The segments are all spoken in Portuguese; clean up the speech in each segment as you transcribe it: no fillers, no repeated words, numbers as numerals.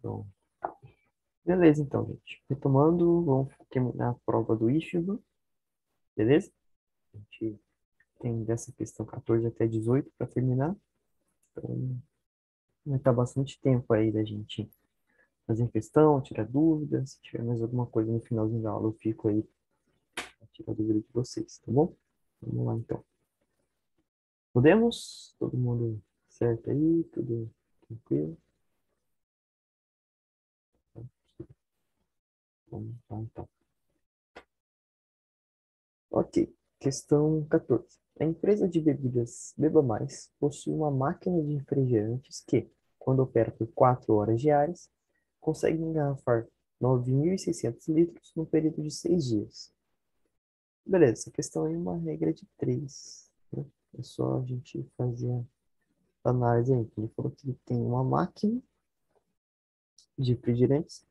Então, beleza, então, gente. Retomando, vamos terminar a prova do IFBA, beleza? A gente tem dessa questão 14 até 18 para terminar. Então, vai estar bastante tempo aí da gente fazer questão, tirar dúvidas. Se tiver mais alguma coisa no finalzinho da aula, eu fico aí para tirar dúvida de vocês, tá bom? Vamos lá, então. Podemos? Todo mundo certo aí? Tudo tranquilo? Vamos lá, então. Ok. Questão 14. A empresa de bebidas Beba Mais possui uma máquina de refrigerantes que, quando opera por 4 horas diárias, consegue engarrafar 9.600 litros no período de 6 dias. Beleza, essa questão aí é uma regra de 3, né? É só a gente fazer a análise aí. Ele falou que ele tem uma máquina de refrigerantes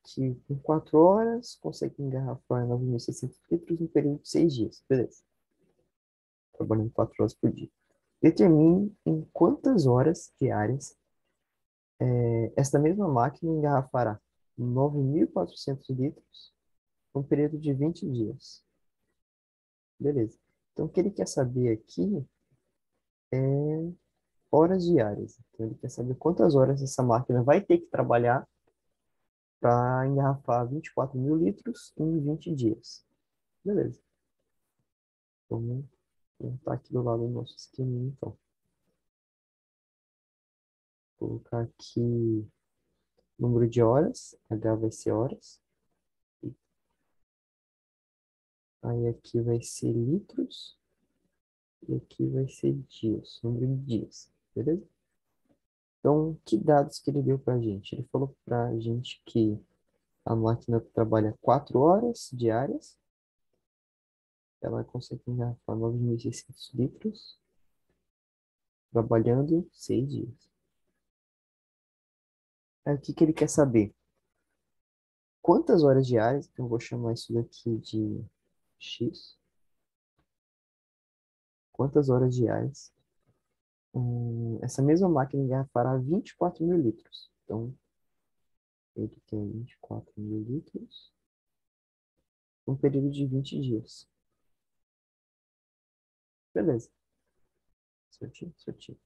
que, em 4 horas, consegue engarrafar 9.600 litros no período de 6 dias. Beleza, trabalhando 4 horas por dia. Determine em quantas horas diárias esta mesma máquina engarrafará 9.400 litros num período de 20 dias. Beleza. Então, o que ele quer saber aqui é horas diárias. Então, ele quer saber quantas horas essa máquina vai ter que trabalhar para engarrafar 24 mil litros em 20 dias. Beleza. Vamos montar aqui do lado do nosso esquema, então. Vou colocar aqui número de horas, H vai ser horas. Aí aqui vai ser litros e aqui vai ser dias, número de dias, beleza? Então, que dados que ele deu para a gente? Ele falou para a gente que a máquina trabalha 4 horas diárias, ela consegue engarrafar 9.600 litros, trabalhando 6 dias. Aí o que que ele quer saber? Quantas horas diárias, então eu vou chamar isso daqui de X, quantas horas diárias essa mesma máquina engarrafará 24 mil litros. Então, ele tem 24 mil litros um período de 20 dias. Beleza, certinho, certinho.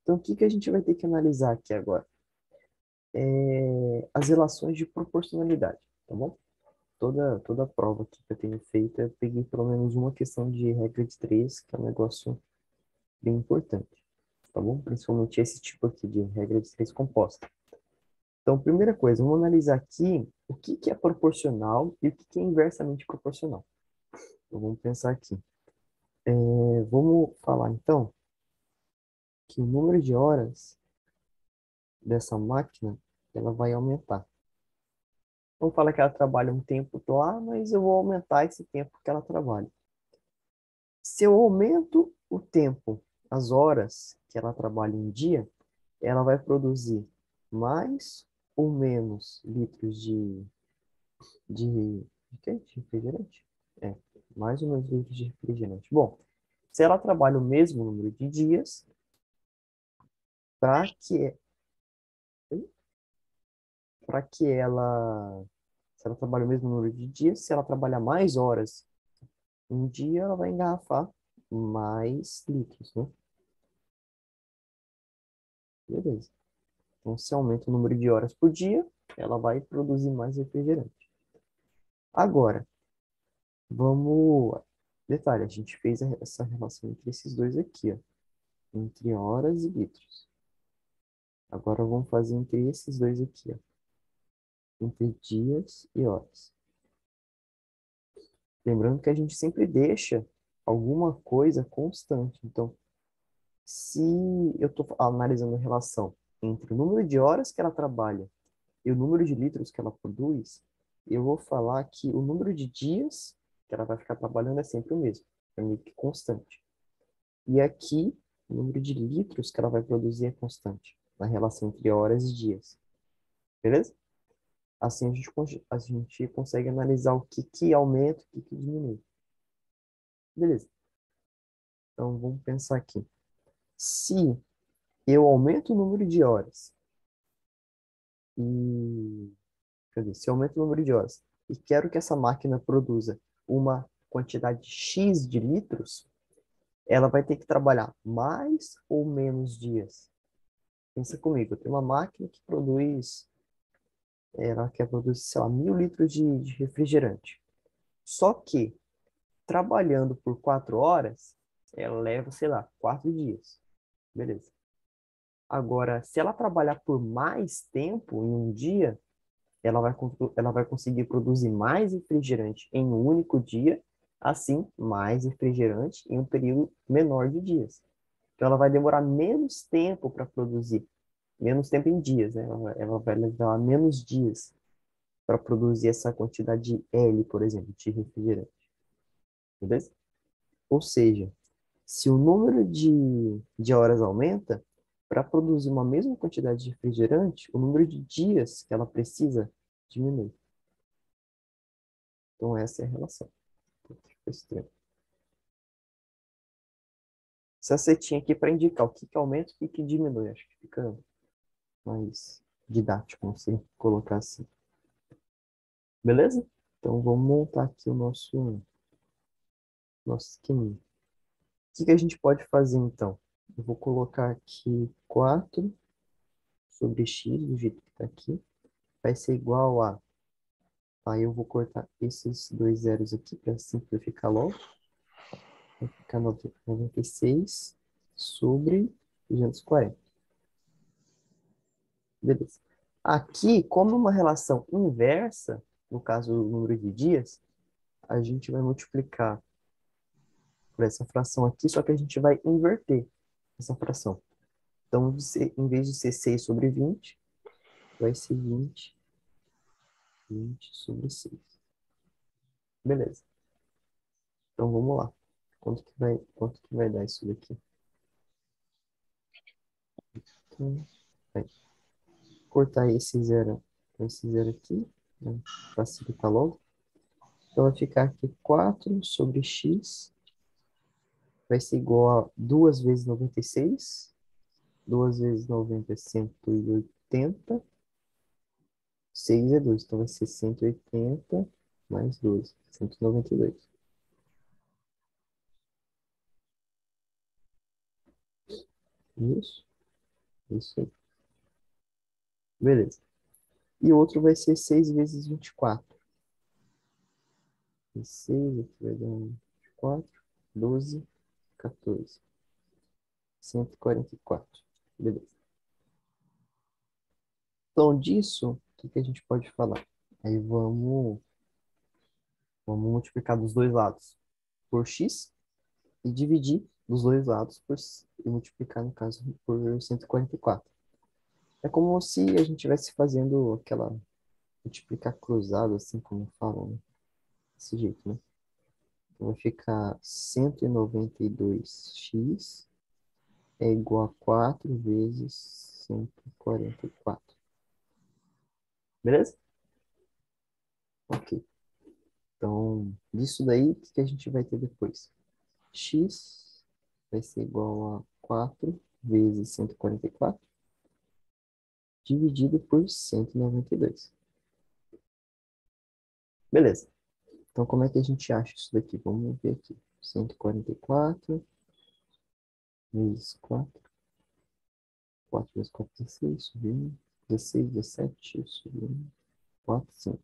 Então, o que que a gente vai ter que analisar aqui agora? As relações de proporcionalidade, tá bom? Toda a prova aqui que eu tenho feito, eu peguei pelo menos uma questão de regra de três, que é um negócio bem importante, tá bom? Principalmente esse tipo aqui de regra de três composta. Então, primeira coisa, vamos analisar aqui o que que é proporcional e o que que é inversamente proporcional. Então, vamos pensar aqui. Vamos falar, então, que o número de horas dessa máquina, ela vai aumentar. Vamos falar que ela trabalha um tempo lá, mas eu vou aumentar esse tempo que ela trabalha. Se eu aumento o tempo, as horas que ela trabalha em dia, ela vai produzir mais ou menos litros de quê? De refrigerante? É, mais ou menos litros de refrigerante. Bom, se ela trabalha o mesmo número de dias, para que, para que ela, se ela trabalha o mesmo número de dias, se ela trabalhar mais horas um dia, ela vai engarrafar mais litros, né? Beleza. Então, se aumenta o número de horas por dia, ela vai produzir mais refrigerante. Agora, vamos. Detalhe, a gente fez essa relação entre esses dois aqui, ó, entre horas e litros. Agora vamos fazer entre esses dois aqui, ó, entre dias e horas. Lembrando que a gente sempre deixa alguma coisa constante. Então, se eu estou analisando a relação entre o número de horas que ela trabalha e o número de litros que ela produz, eu vou falar que o número de dias que ela vai ficar trabalhando é sempre o mesmo, é meio que constante. E aqui, o número de litros que ela vai produzir é constante, na relação entre horas e dias. Beleza? Assim a gente consegue analisar o que que aumenta, o que que diminui. Beleza. Então, vamos pensar aqui. Se eu aumento o número de horas e Quer dizer, se eu aumento o número de horas e quero que essa máquina produza uma quantidade X de litros, ela vai ter que trabalhar mais ou menos dias. Pensa comigo, eu tenho uma máquina que ela quer produzir, sei lá, 1.000 litros de refrigerante. Só que, trabalhando por 4 horas, ela leva, sei lá, 4 dias. Beleza. Agora, se ela trabalhar por mais tempo em um dia, ela vai conseguir produzir mais refrigerante em um único dia, assim, mais refrigerante em um período menor de dias. Então, ela vai demorar menos tempo para produzir, menos tempo em dias, né? Ela vai levar menos dias para produzir essa quantidade de L, por exemplo, de refrigerante. Beleza? Ou seja, se o número de horas aumenta, para produzir uma mesma quantidade de refrigerante, o número de dias que ela precisa diminui. Então, essa é a relação. Ficou estranho. Essa setinha aqui para indicar o que que aumenta e o que que diminui. Acho que fica mais didático, não sei colocar assim. Beleza? Então, vamos montar aqui o nosso esqueminha. O que que a gente pode fazer, então? Eu vou colocar aqui 4 sobre x, do jeito que está aqui. Vai ser igual a... Aí eu vou cortar esses dois zeros aqui para simplificar logo. Vai ficar 96 sobre 240. Beleza. Aqui, como uma relação inversa, no caso do número de dias, a gente vai multiplicar por essa fração aqui, só que a gente vai inverter essa fração. Então, em vez de ser 6 sobre 20, vai ser 20 sobre 6. Beleza. Então, vamos lá. Quanto que vai dar isso daqui? Então, vai cortar esse zero aqui, né? Facilitar logo. Então, vai ficar aqui 4 sobre x vai ser igual a 2 vezes 96. 2 vezes 90 é 180. 6 é 2, então vai ser 180 mais 12, 192. Isso, isso aí. Beleza. E o outro vai ser 6 vezes 24. E 6 aqui vai dar 24, 12, 14. 144. Beleza. Então, disso, o que que a gente pode falar? Aí vamos multiplicar dos dois lados por x e dividir dos dois lados e multiplicar, no caso, por 144. É como se a gente estivesse fazendo aquela multiplicar cruzado, assim como falam, né? Desse jeito, né? Então vai ficar 192x é igual a 4 vezes 144. Beleza? Ok. Então, disso daí, o que a gente vai ter depois? X vai ser igual a 4 vezes 144 dividido por 192. Beleza. Então, como é que a gente acha isso daqui? Vamos ver aqui. 144 vezes 4. 4 vezes 4, 16, subindo. 16, 17, subindo. 4, 5.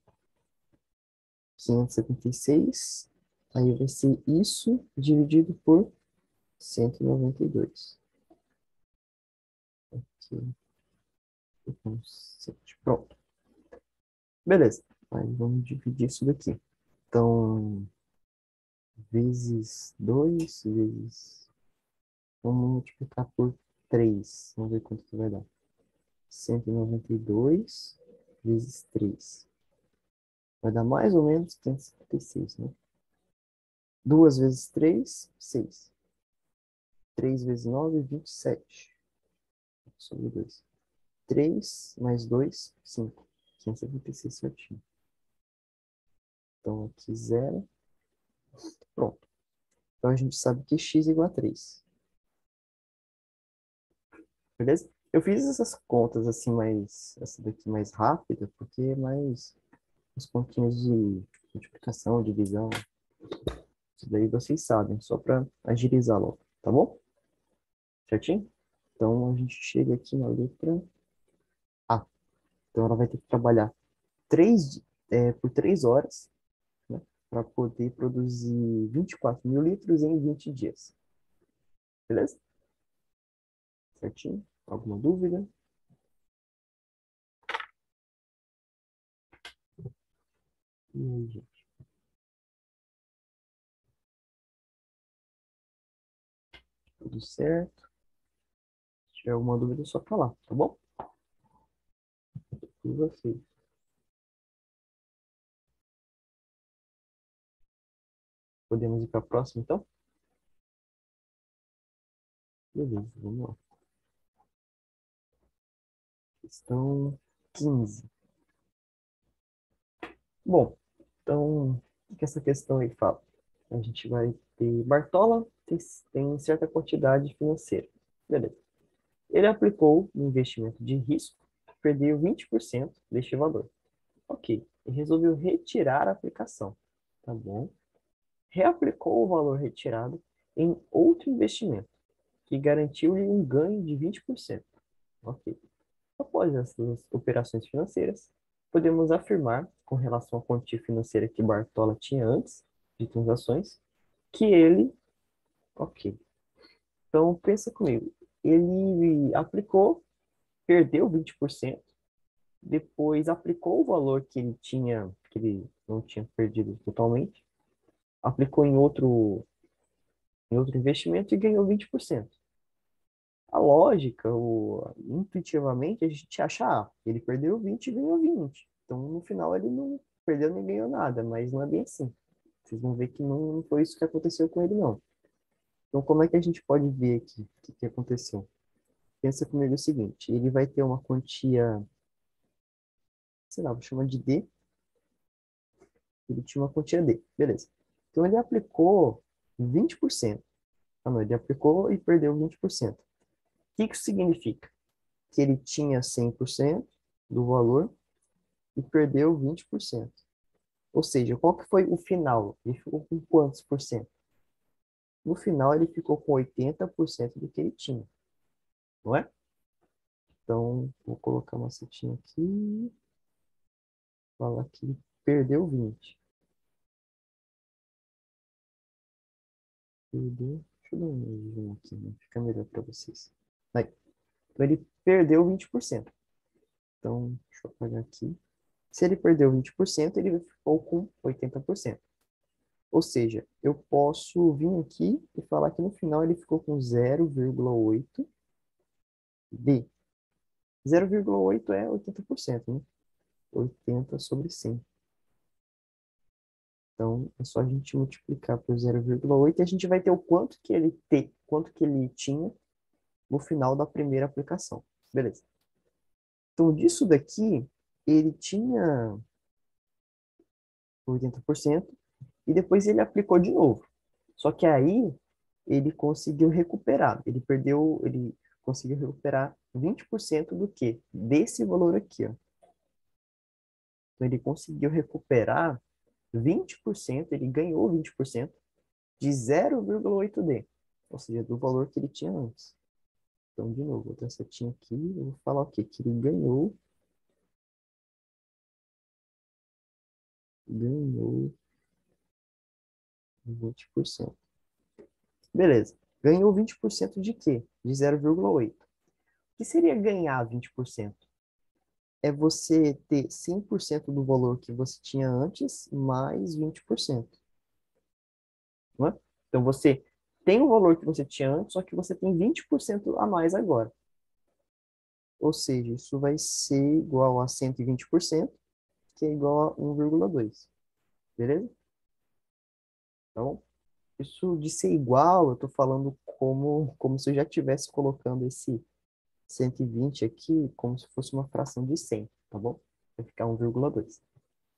576. Aí vai ser isso dividido por 192. Aqui. Pronto. Beleza. Aí vamos dividir isso daqui. Então, vezes 2 vezes... Vamos multiplicar por 3. Vamos ver quanto que vai dar. 192 vezes 3. Vai dar mais ou menos 556, né? 2 vezes 3, 6. 3 vezes 9, 27. Sobre 2. 3 mais 2, 5. 576 certinho. Então, aqui 0. Pronto. Então, a gente sabe que x é igual a 3. Beleza? Eu fiz essas contas assim essa daqui mais rápida, porque é mais as continhas de multiplicação, divisão, isso daí vocês sabem, só para agilizar logo, tá bom? Certinho? Então a gente chega aqui na letra A. Então ela vai ter que trabalhar por 3 horas, né, para poder produzir 24 mil litros em 20 dias. Beleza? Certinho? Alguma dúvida? E aí, gente? Tudo certo? Se tiver alguma dúvida, é só falar, tá bom? E vocês? Podemos ir para a próxima, então? Beleza, vamos lá. Questão 15. Bom, então, o que essa questão aí fala? A gente vai ter Bartola tem certa quantidade financeira. Beleza. Ele aplicou um investimento de risco, perdeu 20% deste valor. Ok. E resolveu retirar a aplicação. Tá bom. Reaplicou o valor retirado em outro investimento, que garantiu-lhe um ganho de 20%. Ok. Após essas operações financeiras, podemos afirmar, com relação à quantia financeira que Bartola tinha antes de transações, que ele, ok. Então, pensa comigo, ele aplicou, perdeu 20%, depois aplicou o valor que ele tinha, que ele não tinha perdido totalmente, aplicou em outro investimento e ganhou 20%. A lógica, intuitivamente, a gente acha, ele perdeu 20 e ganhou 20. Então, no final, ele não perdeu nem ganhou nada, mas não é bem assim. Vocês vão ver que não foi isso que aconteceu com ele, não. Então, como é que a gente pode ver aqui o que aconteceu? Pensa comigo o seguinte, ele vai ter uma quantia, sei lá, vou chamar de D, ele tinha uma quantia D, beleza. Então, ele aplicou 20%. Ah, não, ele aplicou e perdeu 20%. O que isso significa? Que ele tinha 100% do valor e perdeu 20%. Ou seja, qual que foi o final? Ele ficou com quantos por cento? No final, ele ficou com 80% do que ele tinha, não é? Então, vou colocar uma setinha aqui, falar que ele perdeu 20. Perdeu, deixa eu dar um zoom aqui, né? Fica melhor para vocês. Aí, então, ele perdeu 20%. Então, deixa eu apagar aqui. Se ele perdeu 20%, ele ficou com 80%. Ou seja, eu posso vir aqui e falar que no final ele ficou com 0,8 D. 0,8 é 80%, né? 80 sobre 100. Então, é só a gente multiplicar por 0,8 e a gente vai ter o quanto que ele tinha no final da primeira aplicação. Beleza. Então, disso daqui, ele tinha 80% e depois ele aplicou de novo. Só que aí ele conseguiu recuperar. Ele conseguiu recuperar 20% do quê? Desse valor aqui, ó. Então ele conseguiu recuperar 20%, ele ganhou 20% de 0,8D, ou seja, do valor que ele tinha antes. Então, de novo, outra setinha aqui, eu vou falar o quê? Que ele ganhou 20%. Beleza. Ganhou 20% de quê? De 0,8. O que seria ganhar 20%? É você ter 100% do valor que você tinha antes, mais 20%. Não é? Então, você tem o valor que você tinha antes, só que você tem 20% a mais agora. Ou seja, isso vai ser igual a 120%, que é igual a 1,2. Beleza? Então, isso de ser igual, eu estou falando como se eu já estivesse colocando esse 120 aqui como se fosse uma fração de 100, tá bom? Vai ficar 1,2.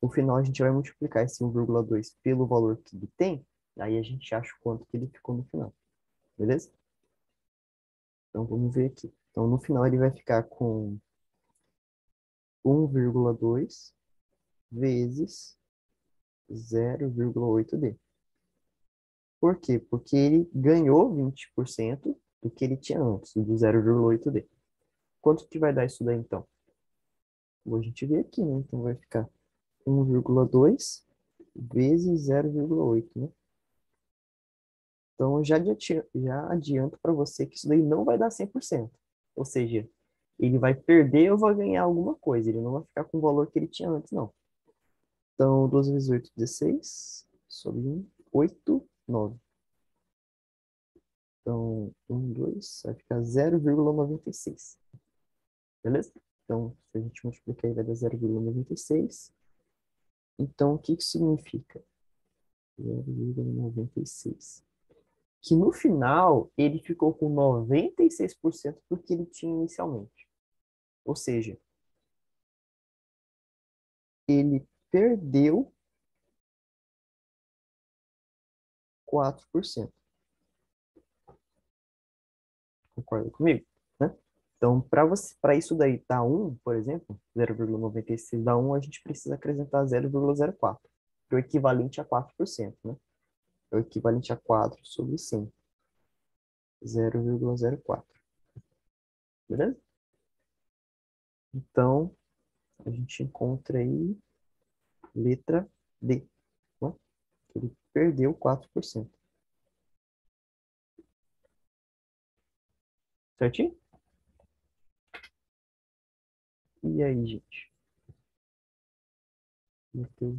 No final, a gente vai multiplicar esse 1,2 pelo valor que ele tem, aí a gente acha quanto que ele ficou no final. Beleza? Então, vamos ver aqui. Então, no final, ele vai ficar com 1,2 vezes 0,8D. Por quê? Porque ele ganhou 20% do que ele tinha antes, do 0,8D. Quanto que vai dar isso daí, então? Vou a gente ver aqui, né? Então, vai ficar 1,2 vezes 0,8, né? Então, já adianto para você que isso daí não vai dar 100%. Ou seja, ele vai perder ou vai ganhar alguma coisa. Ele não vai ficar com o valor que ele tinha antes, não. Então, 12 vezes 8, 16. Sobre 1, 8, 9. Então, 1, 2, vai ficar 0,96. Beleza? Então, se a gente multiplicar aí, vai dar 0,96. Então, o que que significa? 0,96. Que no final, ele ficou com 96% do que ele tinha inicialmente. Ou seja, ele perdeu 4%. Concorda comigo? Né? Então, para isso daí dar 1, por exemplo, 0,96 dá 1, a gente precisa acrescentar 0,04, que é o equivalente a 4%, né? É o equivalente a 4 sobre 100. 0,04. Beleza? Então, a gente encontra aí letra D, né? Ele perdeu 4%. Certinho? E aí, gente? Meteu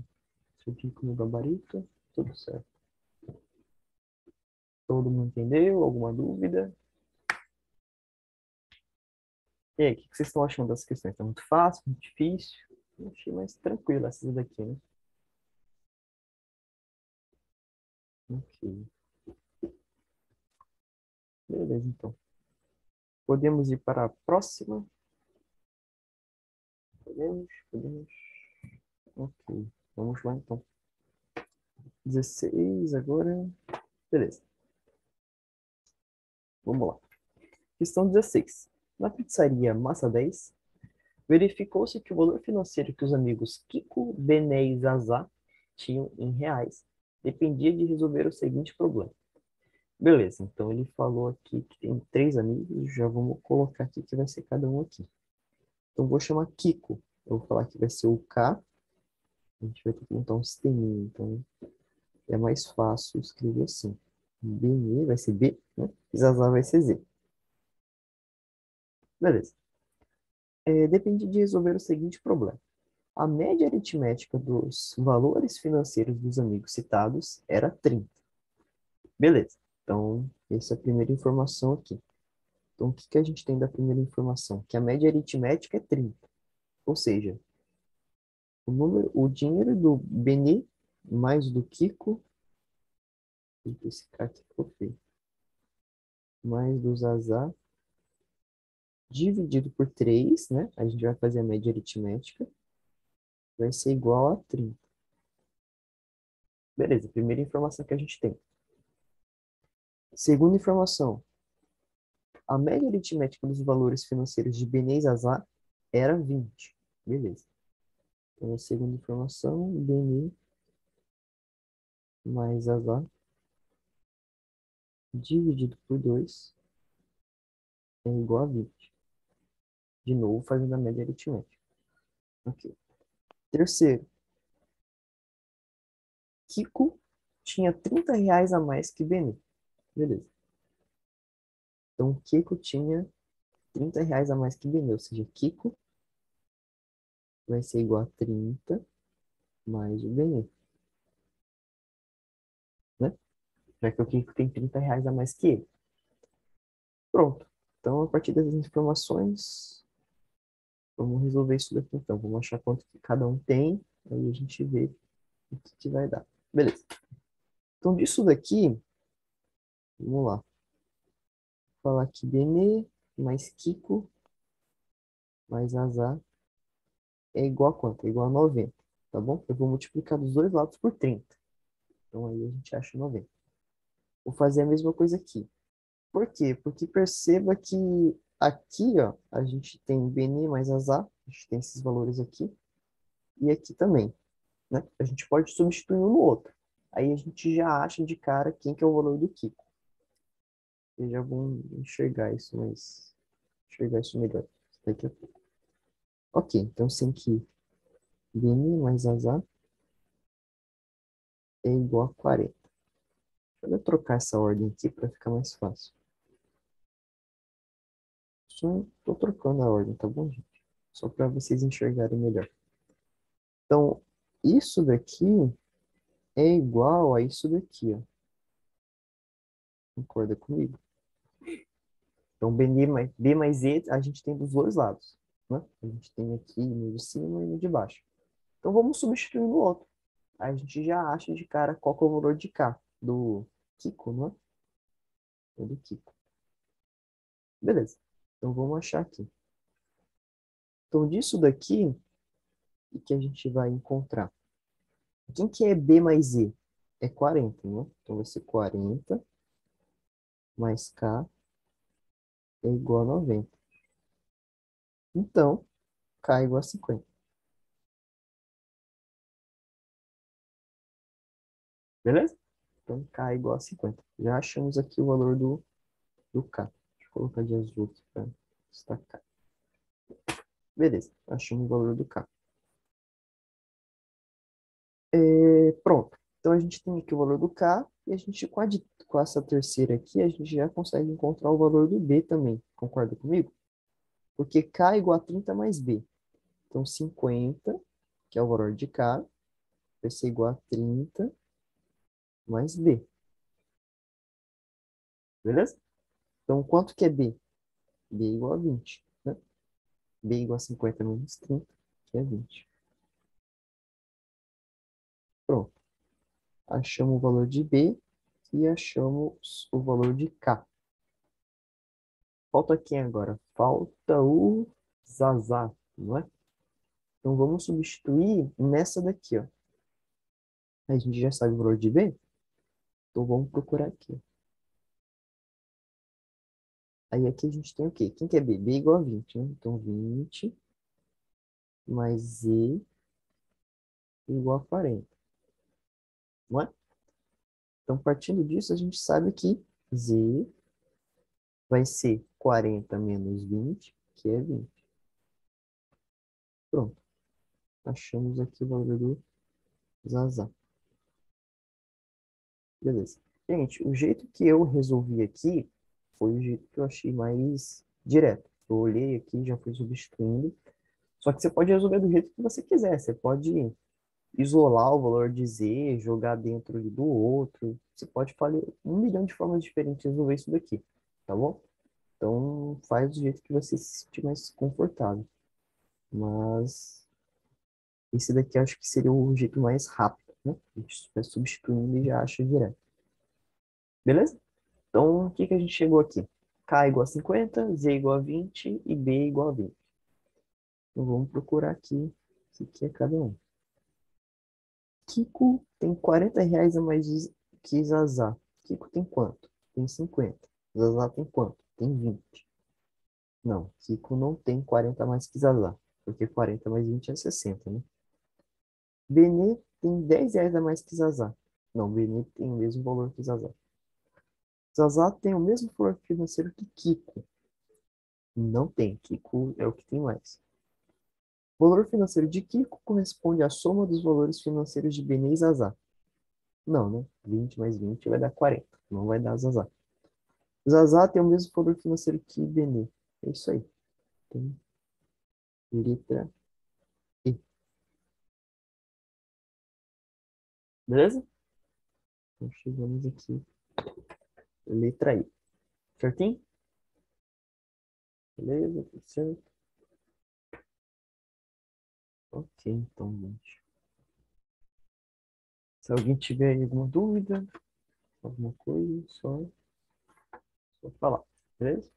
isso aqui como gabarito. Tudo certo. Todo mundo entendeu? Alguma dúvida? E aí, o que vocês estão achando das questões? Tá muito fácil, muito difícil? Eu achei mais tranquilo essas daqui, né? Ok. Beleza, então. Podemos ir para a próxima? Podemos. Ok. Vamos lá, então. 16 agora. Beleza. Vamos lá. Questão 16. Na pizzaria Massa 10, verificou-se que o valor financeiro que os amigos Kiko, Bené e Zazá tinham em reais dependia de resolver o seguinte problema. Beleza, então ele falou aqui que tem 3 amigos, já vamos colocar aqui que vai ser cada um aqui. Então vou chamar Kiko. Eu vou falar que vai ser o K, a gente vai ter que montar um sisteminha, então é mais fácil escrever assim. Bené vai ser B, né? E Zazá vai ser Z. Beleza. Depende de resolver o seguinte problema. A média aritmética dos valores financeiros dos amigos citados era 30. Beleza. Então, essa é a primeira informação aqui. Então, o que que a gente tem da primeira informação? Que a média aritmética é 30. Ou seja, o dinheiro do Benê mais do Kiko, esse cara aqui ficou feio, mais do Zazá, dividido por 3, né? A gente vai fazer a média aritmética, vai ser igual a 30. Beleza, primeira informação que a gente tem. Segunda informação, a média aritmética dos valores financeiros de Benê e Zazá era 20. Beleza. Então, a segunda informação, Benê mais Zazá dividido por 2 é igual a 20. De novo, fazendo a média aritmética. Ok. Terceiro, Kiko tinha 30 reais a mais que Benê. Beleza. Então, Kiko tinha 30 reais a mais que Benê. Ou seja, Kiko vai ser igual a 30 mais o Benê. Né? Já que o Kiko tem 30 reais a mais que ele. Pronto. Então, a partir dessas informações, vamos resolver isso daqui então. Vamos achar quanto que cada um tem. Aí a gente vê o que que vai dar. Beleza. Então, disso daqui, vamos lá. Vou falar que Benê mais Kiko mais Azar é igual a quanto? É igual a 90, tá bom? Eu vou multiplicar dos dois lados por 30. Então aí a gente acha 90. Vou fazer a mesma coisa aqui. Por quê? Porque perceba que Aqui, ó, a gente tem BN mais ASA, a gente tem esses valores aqui, e aqui também, né? A gente pode substituir um no outro. Aí a gente já acha de cara quem que é o valor do Kiko. Vocês já vão enxergar isso melhor daqui a pouco. Ok, então sem que BN mais ASA é igual a 40. Deixa eu trocar essa ordem aqui para ficar mais fácil. Só estou trocando a ordem, tá bom, gente? Só para vocês enxergarem melhor. Então, isso daqui é igual a isso daqui, ó. Concorda comigo? Então, B mais E a gente tem dos dois lados, né? A gente tem aqui no de cima e no de baixo. Então, vamos substituir no outro. Aí a gente já acha de cara qual que é o valor de K, do Kiko, né? É do Kiko. Beleza. Então, vamos achar aqui. Então, disso daqui, o que a gente vai encontrar? Quem que é B mais E? É 40, né? Então, vai ser 40 mais K é igual a 90. Então, K é igual a 50. Beleza? Então, K é igual a 50. Já achamos aqui o valor do K. Deixa eu colocar de azul aqui para destacar. Beleza, achamos o valor do K. Pronto. Então, a gente tem aqui o valor do K e a gente, com essa terceira aqui, a gente já consegue encontrar o valor do B também. Concorda comigo? Porque K é igual a 30 mais B. Então, 50, que é o valor de K, vai ser igual a 30 mais B. Beleza? Então, quanto que é B? B é igual a 20, né? B é igual a 50 menos 30, que é 20. Pronto. Achamos o valor de B e achamos o valor de K. Falta quem agora? Falta o Zazá, não é? Então, vamos substituir nessa daqui, ó. A gente já sabe o valor de B, então vamos procurar aqui. Aí aqui a gente tem o quê? Quem que é B? B é igual a 20, né? Então, 20 mais Z igual a 40, não é? Então, partindo disso, a gente sabe que Z vai ser 40 menos 20, que é 20. Pronto. Achamos aqui o valor do Zazá. Beleza. Gente, o jeito que eu resolvi aqui foi o jeito que eu achei mais direto. Eu olhei aqui, já fui substituindo. Só que você pode resolver do jeito que você quiser. Você pode isolar o valor de Z, jogar dentro do outro. Você pode fazer 1 milhão de formas diferentes de resolver isso daqui, tá bom? Então, faz do jeito que você se sentir mais confortável. Mas esse daqui eu acho que seria o jeito mais rápido, né? A gente vai substituindo e já acha direto. Beleza? Então, o que que a gente chegou aqui? K igual a 50, Z igual a 20 e B igual a 20. Então, vamos procurar aqui o que é cada um. Kiko tem R$ 40 a mais que Zazá. Kiko tem quanto? Tem 50. Zazá tem quanto? Tem 20. Não, Kiko não tem 40 a mais que Zazá, porque 40 mais 20 é 60, né? Benê tem R$ 10 a mais que Zazá. Não, Benê tem o mesmo valor que Zazá. Zazá tem o mesmo valor financeiro que Kiko. Não tem. Kiko é o que tem mais. O valor financeiro de Kiko corresponde à soma dos valores financeiros de Benê e Zazá. Não, né? 20 mais 20 vai dar 40. Não vai dar Zazá. Zazá tem o mesmo valor financeiro que Benê. É isso aí. Tem letra E. Beleza? Então chegamos aqui. Letra I. Certinho? Beleza? Tudo certo? Ok, então, gente. Se alguém tiver alguma dúvida, alguma coisa, só falar. Beleza?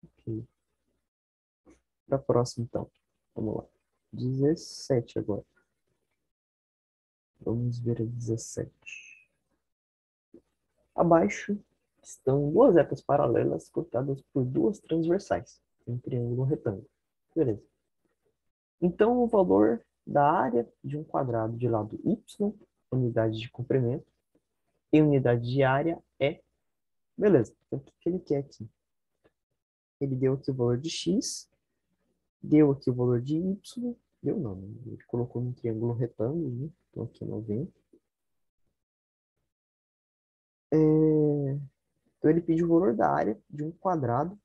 Ok. Para a próxima, então. Vamos lá. 17 agora. Vamos ver a 17. Abaixo estão duas retas paralelas cortadas por duas transversais, em um triângulo retângulo. Beleza. Então, o valor da área de um quadrado de lado y, unidade de comprimento, e unidade de área é... Beleza. Então, o que que ele quer aqui? Ele deu aqui o valor de x, deu aqui o valor de y, deu não, né? Ele colocou no triângulo retângulo, né? Então, aqui 90. Então, ele pediu o valor da área de um quadrado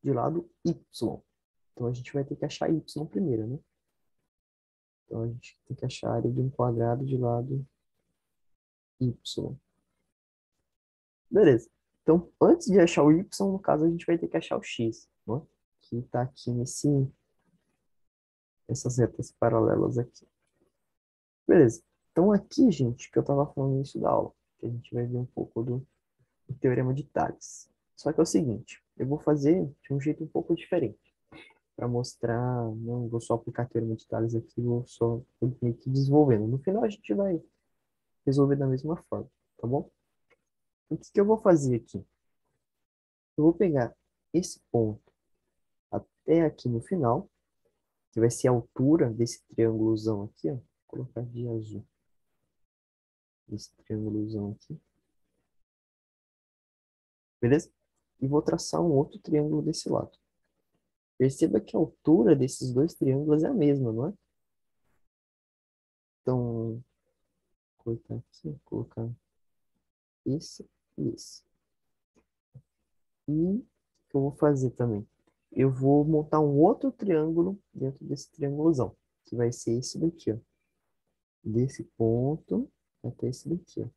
de lado y. Então, a gente vai ter que achar y primeiro, né? Então, a gente tem que achar a área de um quadrado de lado y. Beleza. Então, antes de achar o y, no caso, a gente vai ter que achar o x, né? Que está aqui nessas retas paralelas aqui. Beleza. Então, aqui, gente, que eu estava falando no início da aula, que a gente vai ver um pouco do Teorema de Tales. Só que é o seguinte, eu vou fazer de um jeito um pouco diferente, para mostrar, não vou só aplicar Teorema de Tales aqui, vou meio que desenvolvendo. No final, a gente vai resolver da mesma forma, tá bom? O que que eu vou fazer aqui? Eu vou pegar esse ponto até aqui no final, que vai ser a altura desse triângulozão aqui, ó. Vou colocar de azul. Esse triângulozão aqui. Beleza? E vou traçar um outro triângulo desse lado. Perceba que a altura desses dois triângulos é a mesma, não é? Então, vou cortar aqui, vou colocar esse e esse. E o que eu vou fazer também? Eu vou montar um outro triângulo dentro desse triângulozão, que vai ser esse daqui, ó. Desse ponto até esse daqui, ó.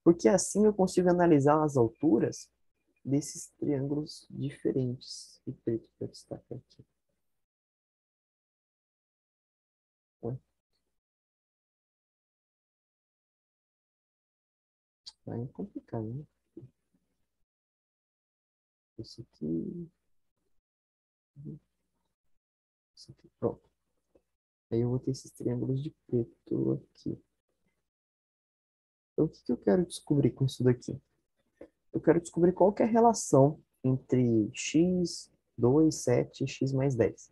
Porque assim eu consigo analisar as alturas desses triângulos diferentes. E preto para destacar aqui. Ué, aí é complicado, né? Esse aqui, esse aqui, pronto. Aí eu vou ter esses triângulos de preto aqui. Então, o que que eu quero descobrir com isso daqui? Eu quero descobrir qual que é a relação entre x, 2, 7 e x mais 10.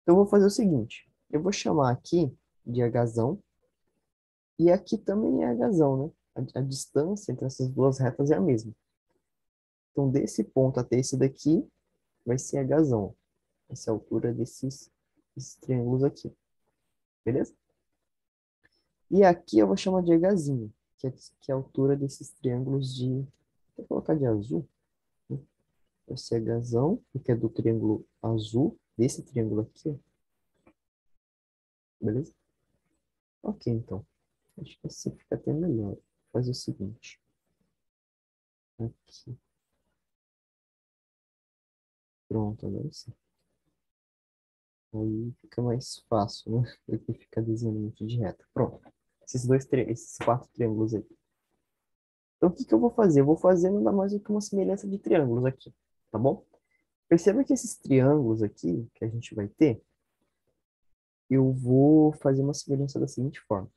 Então, eu vou fazer o seguinte. Eu vou chamar aqui de Hzão. E aqui também é Hzão, né? A distância entre essas duas retas é a mesma. Então, desse ponto até esse daqui, vai ser Hzão. Essa é a altura desses triângulos aqui. Beleza? E aqui eu vou chamar de Hzinho, que é a altura desses triângulos de... Vou colocar de azul. Né? Vai ser Hzão, que é do triângulo azul, desse triângulo aqui, ó. Beleza? Ok, então. Acho que assim fica até melhor. Vou fazer o seguinte. Aqui. Pronto, agora sim. Aí fica mais fácil, né? Do que ficar desenhando muito de reta. Pronto. Esses quatro triângulos aí. Então, o que que eu vou fazer? Eu vou fazer nada mais do que uma semelhança de triângulos aqui, tá bom? Perceba que esses triângulos aqui, que a gente vai ter, eu vou fazer uma semelhança da seguinte forma.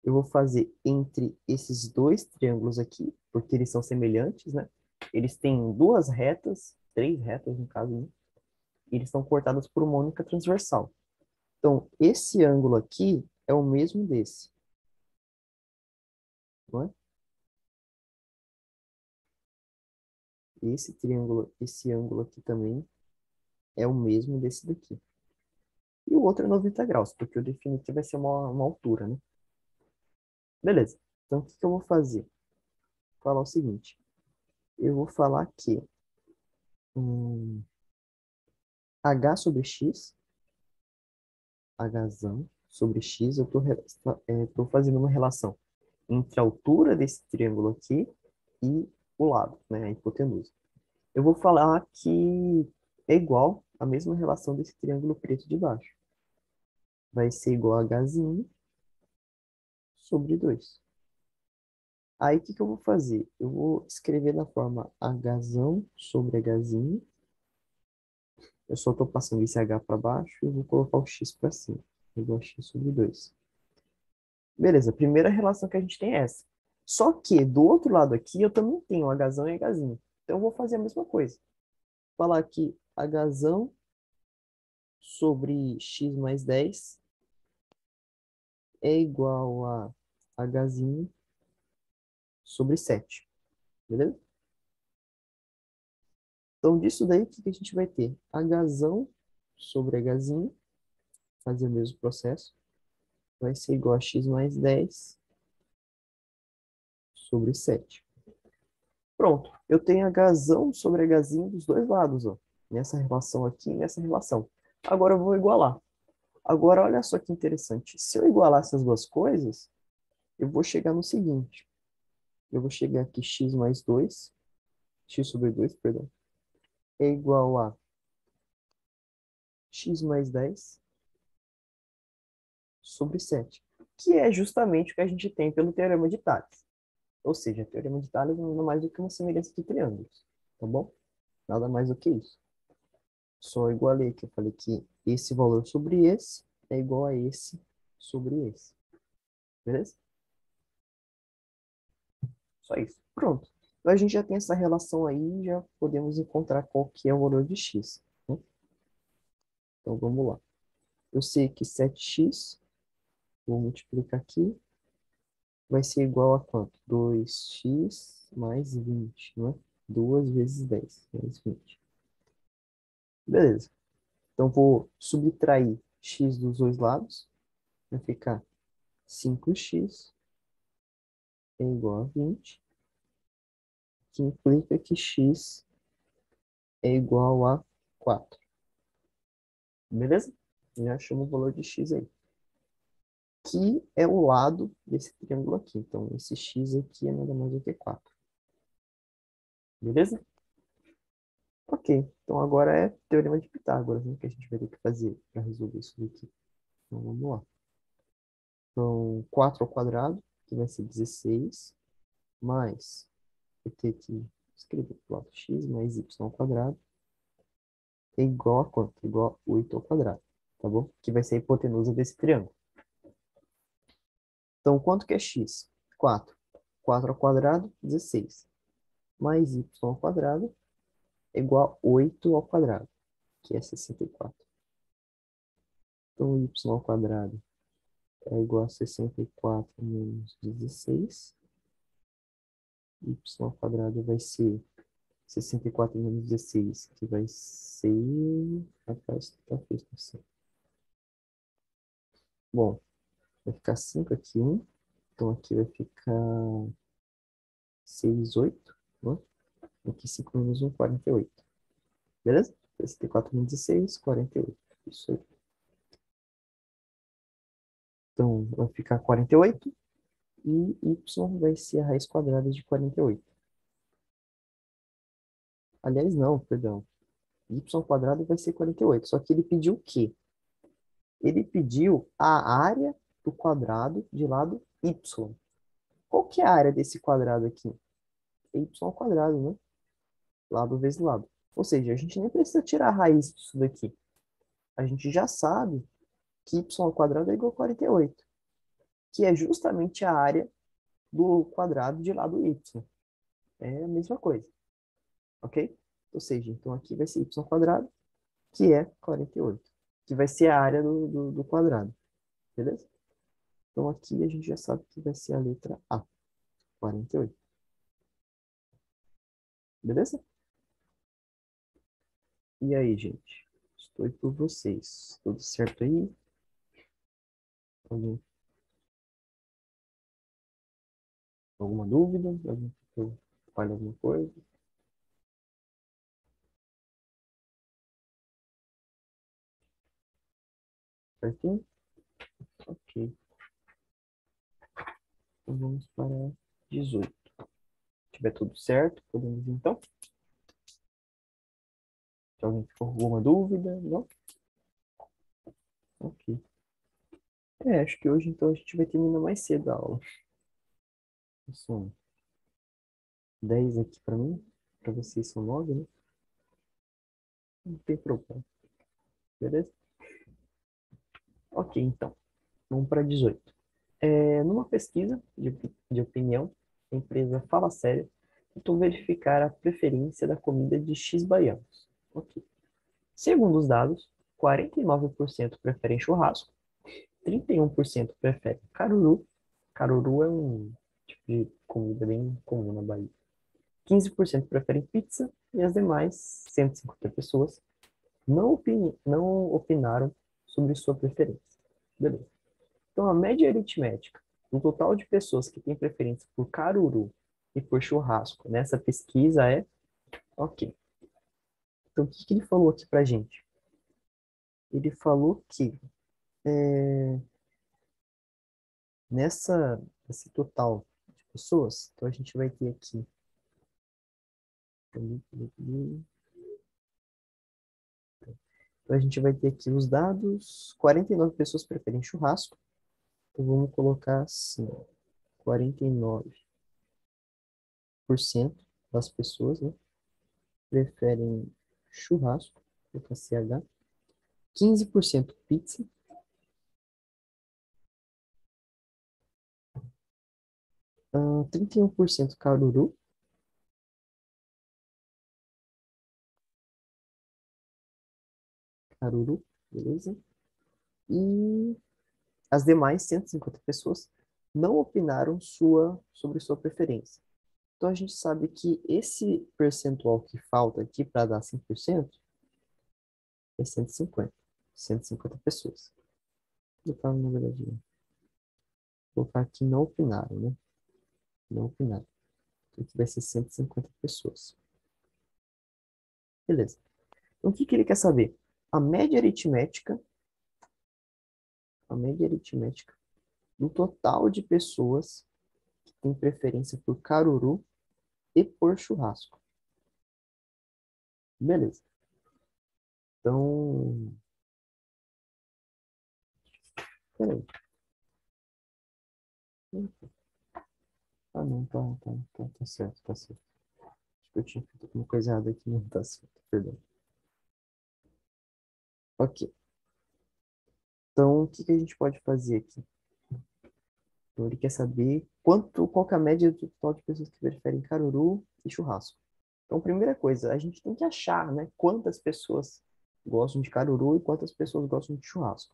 Eu vou fazer entre esses dois triângulos aqui, porque eles são semelhantes, né? Eles têm duas retas, três retas no caso, né? E eles são cortados por uma única transversal. Então, esse ângulo aqui é o mesmo desse, não é? Esse ângulo aqui também é o mesmo desse daqui. E o outro é 90 graus, porque o definitivo vai ser uma altura, né? Beleza. Então, o que que eu vou fazer? Vou falar o seguinte. Eu vou falar que H sobre X, Hzão sobre X, eu estou fazendo uma relação entre a altura desse triângulo aqui e o lado, né? A hipotenusa. Eu vou falar que é igual a mesma relação desse triângulo preto de baixo. Vai ser igual a Hzinho sobre 2. Aí, o que que eu vou fazer? Eu vou escrever da forma Hzão sobre Hzinho. Eu só estou passando esse H para baixo e vou colocar o X para cima. Igual a X sobre 2. Beleza, a primeira relação que a gente tem é essa. Só que do outro lado aqui eu também tenho Hzão e Hzinho. Então eu vou fazer a mesma coisa. Falar que Hzão sobre x mais 10 é igual a Hzinho sobre 7. Beleza? Então disso daí, o que que a gente vai ter? Hzão sobre Hzinho, fazer o mesmo processo, vai ser igual a x mais 10 sobre 7. Pronto, eu tenho Hzão sobre Hzinho dos dois lados, ó. Nessa relação aqui e nessa relação. Agora eu vou igualar. Agora, olha só que interessante. Se eu igualar essas duas coisas, eu vou chegar no seguinte. Eu vou chegar aqui x mais 2, x sobre 2, perdão, é igual a x mais 10 sobre 7, que é justamente o que a gente tem pelo Teorema de Tales. Ou seja, o Teorema de Tales não é nada mais do que uma semelhança de triângulos, tá bom? Nada mais do que isso. Só igualei que eu falei que esse valor sobre esse é igual a esse sobre esse. Beleza? Só isso. Pronto. Então a gente já tem essa relação aí, já podemos encontrar qual que é o valor de x, né? Então vamos lá. Eu sei que 7x, vou multiplicar aqui, vai ser igual a quanto? 2x mais 20, né? 2 vezes 10, mais 20. Beleza. Então vou subtrair x dos dois lados, vai ficar 5x é igual a 20, que implica que x é igual a 4. Beleza? Já achamos o valor de x aí. Que é o lado desse triângulo aqui. Então, esse x aqui é nada mais do que 4. Beleza? Ok. Então, agora é Teorema de Pitágoras, né, que a gente vai ter que fazer para resolver isso daqui. Então, vamos lá. Então, 4 ao quadrado, que vai ser 16, mais, vou ter que escrever do lado x mais y ao quadrado, é igual a quanto? Igual a 8 ao quadrado, tá bom? Que vai ser a hipotenusa desse triângulo. Então, quanto que é x? 4. 4 ao quadrado, 16. Mais y ao quadrado é igual a 8 ao quadrado, que é 64. Então, y ao quadrado é igual a 64 menos 16. Y ao quadrado vai ser 64 menos 16, que vai ser... Rapaz, tá feito assim. Bom, vai ficar 5 aqui, 1. Então, aqui vai ficar 6, 8. Né? Aqui 5 menos 1, 48. Beleza? 64 menos 16, 48. Isso aí. Então, vai ficar 48 e y vai ser a raiz quadrada de 48. Aliás, não, perdão. Y ao quadrado vai ser 48. Só que ele pediu o quê? Ele pediu a área do quadrado de lado y. Qual que é a área desse quadrado aqui? É y ao quadrado, né? Lado vezes lado. Ou seja, a gente nem precisa tirar a raiz disso daqui. A gente já sabe que y ao quadrado é igual a 48, que é justamente a área do quadrado de lado y. É a mesma coisa, ok? Ou seja, então aqui vai ser y ao quadrado, que é 48, que vai ser a área do quadrado, beleza? Então aqui a gente já sabe que vai ser a letra A, 48, beleza? E aí, gente? Estou aí por vocês. Tudo certo aí? Alguém, alguma dúvida? Alguém que falha alguma coisa? Certinho? Ok. Então vamos para 18. Se tiver tudo certo, podemos ir, então? Se alguém ficou com alguma dúvida? Não? Ok. Acho que hoje então a gente vai terminar mais cedo a aula. São 10 aqui para mim, para vocês são 9, né? Não tem problema, beleza? Ok, então, vamos para 18. Numa pesquisa de opinião, a empresa Fala Sério tentou verificar a preferência da comida de X baianos. Ok. Segundo os dados, 49% preferem churrasco, 31% preferem caruru. Caruru é um tipo de comida bem comum na Bahia. 15% preferem pizza e as demais 150 pessoas não opinaram sobre sua preferência. Beleza. Então, a média aritmética do total de pessoas que têm preferência por caruru e por churrasco nessa pesquisa é ok. Então, o que que ele falou aqui pra gente? Ele falou que é, nesse total de pessoas, então a gente vai ter aqui. Então, a gente vai ter aqui os dados: 49 pessoas preferem churrasco. Então, vamos colocar assim: 49% das pessoas, né, preferem churrasco, vou colocar CH. 15% pizza, 31% caruru, caruru, beleza? E as demais 150 pessoas não opinaram sobre sua preferência. Então a gente sabe que esse percentual que falta aqui para dar 5% é 150. 150 pessoas. Vou colocar, na verdade, vou colocar aqui não opinaram, né? Não opinaram. Então aqui vai ser 150 pessoas. Beleza. Então o que que ele quer saber? A média aritmética, a média aritmética do total de pessoas que têm preferência por caruru e por churrasco. Beleza. Então, peraí. Ah, não, tá certo, tá certo. Acho que eu tinha feito alguma coisa errada aqui, não tá certo, perdão. Ok, então o que que a gente pode fazer aqui? Então, ele quer saber qual que é a média do total de pessoas que preferem caruru e churrasco. Então, primeira coisa, a gente tem que achar, né, quantas pessoas gostam de caruru e quantas pessoas gostam de churrasco.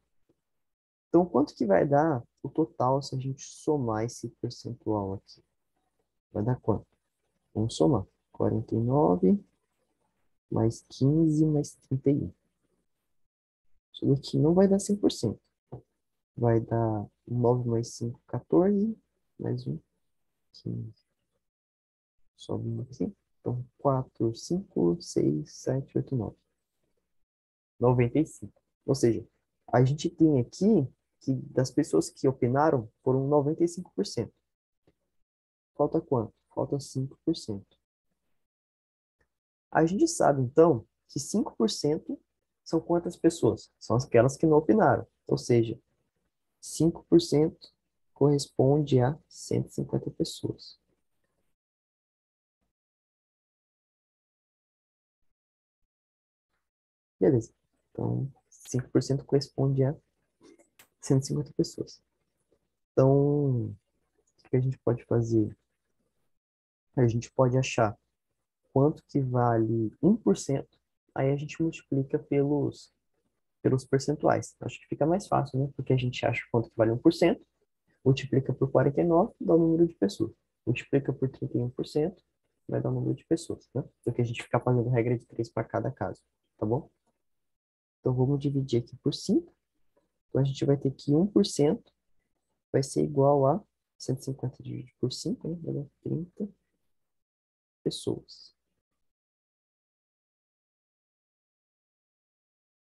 Então, quanto que vai dar o total se a gente somar esse percentual aqui? Vai dar quanto? Vamos somar. 49 mais 15 mais 31. Isso daqui não vai dar 100%. Vai dar 9 mais 5, 14. Mais um, 15. Sobe um aqui. Então, 4, 5, 6, 7, 8, 9. 95. Ou seja, a gente tem aqui que das pessoas que opinaram foram 95%. Falta quanto? Falta 5%. A gente sabe, então, que 5% são quantas pessoas? São aquelas que não opinaram. Ou seja, 5% corresponde a 150 pessoas. Beleza. Então, 5% corresponde a 150 pessoas. Então, o que a gente pode fazer? A gente pode achar quanto que vale 1%, aí a gente multiplica pelos percentuais. Acho que fica mais fácil, né? Porque a gente acha quanto que vale 1%, multiplica por 49, dá o número de pessoas. Multiplica por 31%, vai dar o número de pessoas, né? Do que a gente ficar fazendo regra de 3 para cada caso, tá bom? Então, vamos dividir aqui por 5. Então, a gente vai ter que 1% vai ser igual a 150 dividido por 5, né? Vai dar 30 pessoas.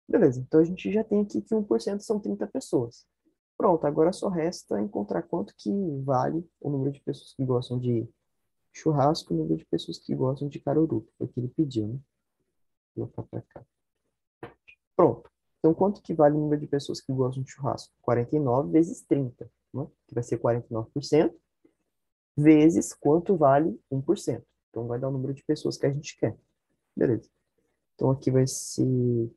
Beleza, então a gente já tem aqui que 1% são 30 pessoas. Pronto, agora só resta encontrar quanto que vale o número de pessoas que gostam de churrasco e o número de pessoas que gostam de caruru, que foi o que ele pediu, né? Vou colocar pra cá. Pronto. Então, quanto que vale o número de pessoas que gostam de churrasco? 49 vezes 30, né? Que vai ser 49%, vezes quanto vale 1%. Então, vai dar o número de pessoas que a gente quer. Beleza. Então, aqui vai ser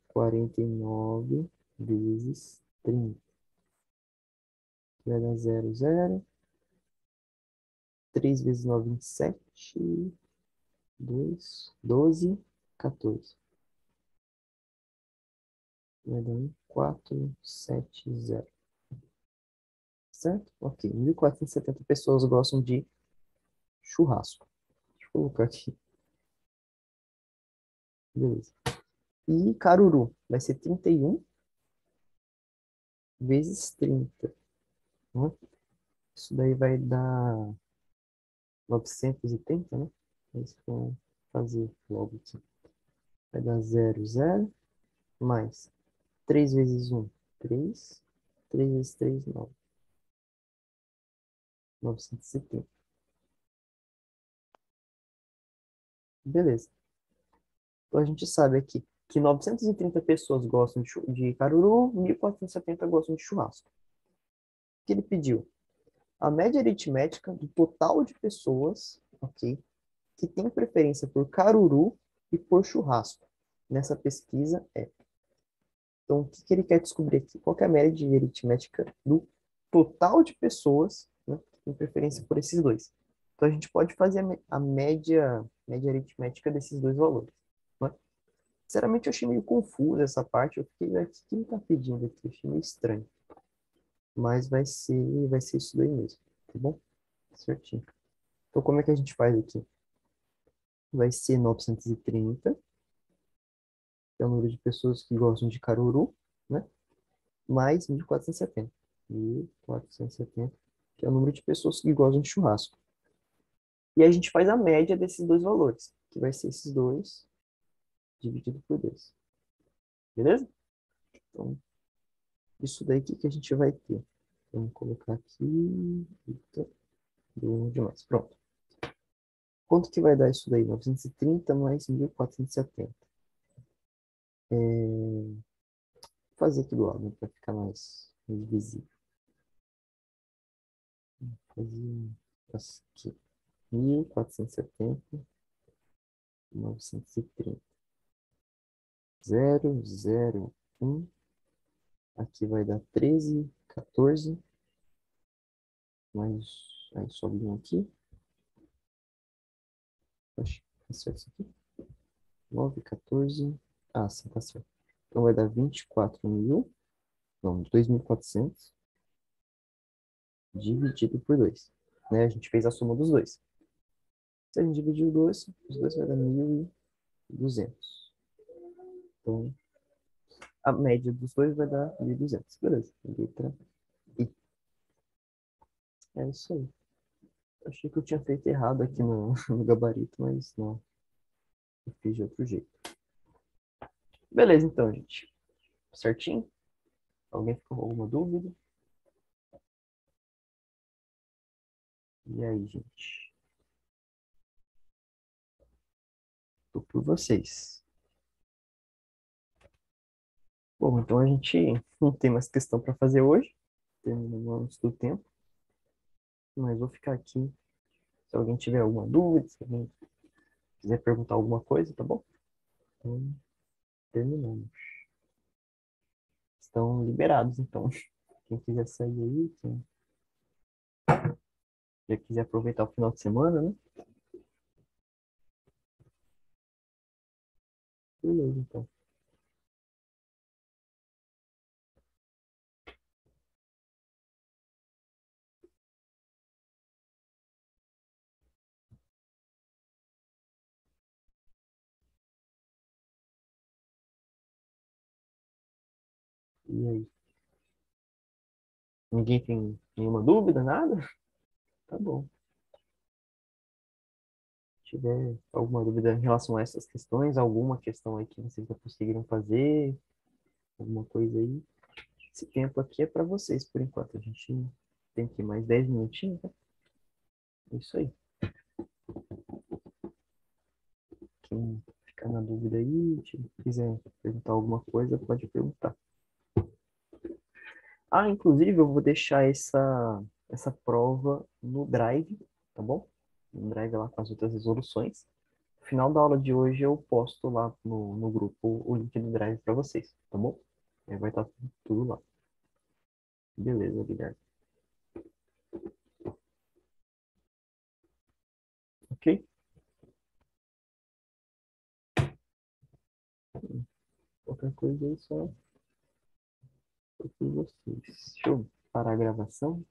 49 vezes 30. Vai dar 0, 0. 3 vezes 9, 27. 2, 12, 14. Vai dar 1, 4, 7, 0. Certo? Ok. 1.470 pessoas gostam de churrasco. Deixa eu colocar aqui. Beleza. E caruru vai ser 31 vezes 30. Né? Isso daí vai dar 930, né? Isso vamos fazer logo aqui. Vai dar 0, 0. Mais 3 vezes 1, 3. 3 vezes 3, 9. 970. Beleza. Então a gente sabe aqui que 930 pessoas gostam de caruru, 1.470 gostam de churrasco. O que ele pediu? A média aritmética do total de pessoas, ok, que tem preferência por caruru e por churrasco. Nessa pesquisa é. Então, o que ele quer descobrir aqui? Qual que é a média aritmética do total de pessoas, né, que tem preferência por esses dois? Então, a gente pode fazer a média aritmética desses dois valores. Né? Sinceramente, eu achei meio confuso essa parte. Eu fiquei, o que ele está pedindo aqui? Eu achei meio estranho. Mas vai ser isso daí mesmo, tá bom? Certinho. Então, como é que a gente faz aqui? Vai ser 930, que é o número de pessoas que gostam de caruru, né? Mais 1.470. 1.470, que é o número de pessoas que gostam de churrasco. E a gente faz a média desses dois valores, que vai ser esses dois dividido por 2. Beleza? Então, isso daí que a gente vai ter. Vamos colocar aqui. Eita, deu demais. Pronto. Quanto que vai dar isso daí? 930 mais 1.470. Vou fazer aqui do lado, né, para ficar mais visível. Vou fazer aqui. 1.470, 930. 0, 0, 1. Aqui vai dar 13, 14. Mais. Aí sobe um aqui. Acho que tá certo isso aqui. 9, 14. Ah, sim, tá certo. Então vai dar 24.000. Não, 2.400 dividido por 2. Né? A gente fez a soma dos dois. Se a gente dividir os dois vai dar 1.200. Então, a média dos dois vai dar 1.200. Beleza. Letra I. É isso aí. Achei que eu tinha feito errado aqui no gabarito, mas não. Eu fiz de outro jeito. Beleza, então, gente. Certinho? Alguém ficou com alguma dúvida? E aí, gente? Tô por vocês. Bom, então a gente não tem mais questão para fazer hoje. Terminamos do tempo. Mas vou ficar aqui. Se alguém tiver alguma dúvida, se alguém quiser perguntar alguma coisa, tá bom? Então, terminamos. Estão liberados, então. Quem quiser sair aí, quem já quiser aproveitar o final de semana, né? Beleza, então. E aí? Ninguém tem nenhuma dúvida, nada? Tá bom. Se tiver alguma dúvida em relação a essas questões, alguma questão aí que vocês não conseguiram fazer, alguma coisa aí, esse tempo aqui é para vocês, por enquanto. A gente tem aqui mais 10 minutinhos, tá? É isso aí. Quem ficar na dúvida aí, se quiser perguntar alguma coisa, pode perguntar. Ah, inclusive, eu vou deixar essa prova no Drive, tá bom? No Drive lá com as outras resoluções. No final da aula de hoje eu posto lá no grupo o link do Drive para vocês, tá bom? Aí vai estar tudo lá. Beleza, Guilherme. ok? Qualquer coisa aí só por vocês. Deixa eu parar a gravação.